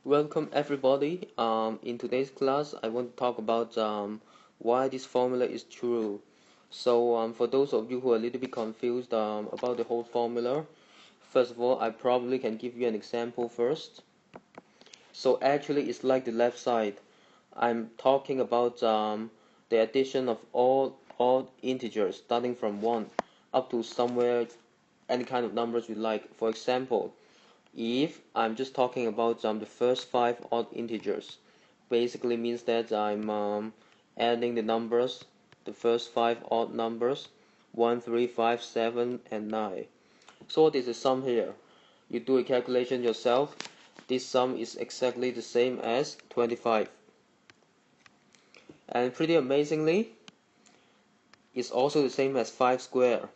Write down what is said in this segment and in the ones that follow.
Welcome everybody. In today's class, I want to talk about why this formula is true. So for those of you who are a little bit confused about the whole formula, first of all, I probably can give you an example first. So actually, it's like the left side. I'm talking about the addition of all integers starting from 1 up to somewhere, any kind of numbers you like. For example, if I'm just talking about the first 5 odd integers, basically means that I'm adding the numbers, the first 5 odd numbers, 1, 3, 5, 7, and 9. So this is sum here. You do a calculation yourself. This sum is exactly the same as 25. And pretty amazingly, it's also the same as 5 squared.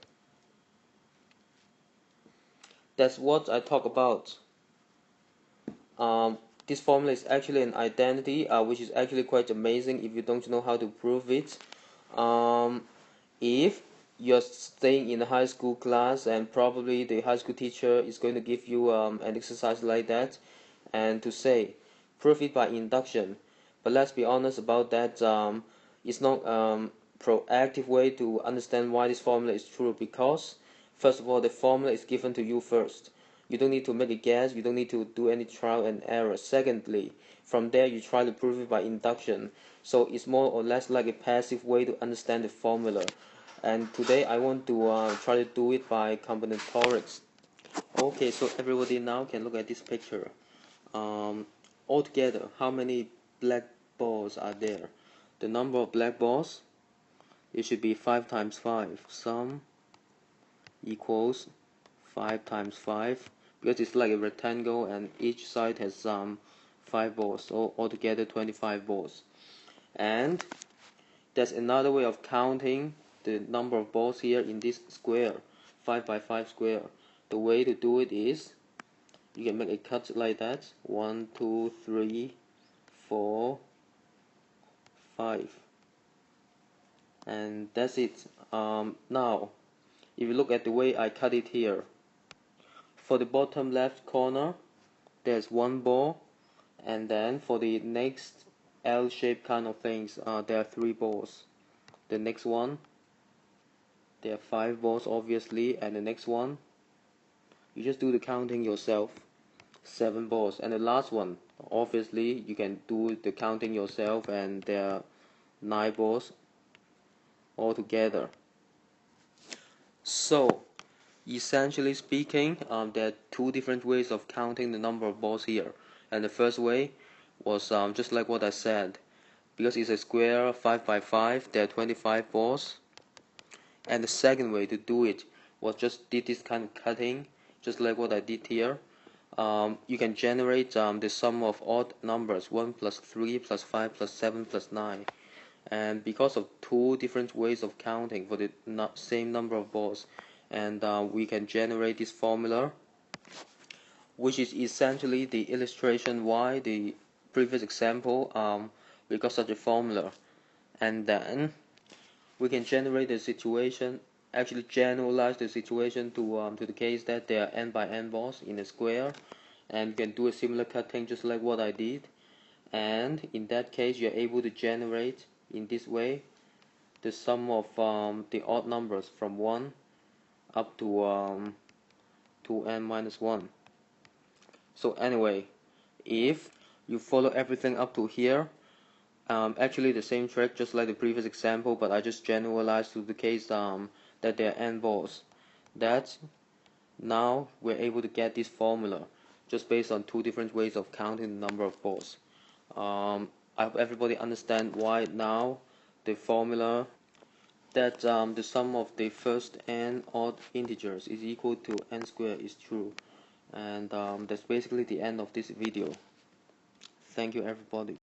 That's what I talk about. This formula is actually an identity, which is actually quite amazing if you don't know how to prove it. If you're staying in a high school class and probably the high school teacher is going to give you an exercise like that and to say prove it by induction, but let's be honest about that. It's not proactive way to understand why this formula is true, because first of all, the formula is given to you first. You don't need to make a guess, you don't need to do any trial and error. Secondly, from there you try to prove it by induction. So it's more or less like a passive way to understand the formula. And today I want to try to do it by combinatorics. Okay, so everybody now can look at this picture. Altogether, how many black balls are there? The number of black balls, it should be 5 times 5. Sum equals 5 times 5, because it's like a rectangle and each side has 5 balls, so altogether 25 balls. And there's another way of counting the number of balls here in this square, 5 by 5 square. The way to do it is you can make a cut like that, 1, 2, 3, 4, 5, and that's it. Now if you look at the way I cut it here, for the bottom left corner there's 1 ball, and then for the next L-shaped kind of things there are 3 balls. The next one there are 5 balls obviously, and the next one you just do the counting yourself, 7 balls. And the last one obviously you can do the counting yourself, and there are 9 balls altogether. So essentially speaking, there are 2 different ways of counting the number of balls here. And the first way was just like what I said, because it's a square 5 by 5, there are 25 balls. And the second way to do it was just did this kind of cutting, just like what I did here. You can generate the sum of odd numbers, 1 plus 3 plus 5 plus 7 plus 9. And because of 2 different ways of counting for the same number of balls, and we can generate this formula, which is essentially the illustration why the previous example we got such a formula. And then we can generate the situation, actually generalize the situation to the case that there are n by n balls in a square, and you can do a similar cutting just like what I did. And in that case you're able to generate in this way the sum of the odd numbers from 1 up to n minus 1. So anyway, if you follow everything up to here, actually the same trick just like the previous example, but I just generalized to the case that there are n balls. That now we're able to get this formula just based on 2 different ways of counting the number of balls. I hope everybody understand why now the formula that the sum of the first n odd integers is equal to n squared is true. And that's basically the end of this video. Thank you everybody.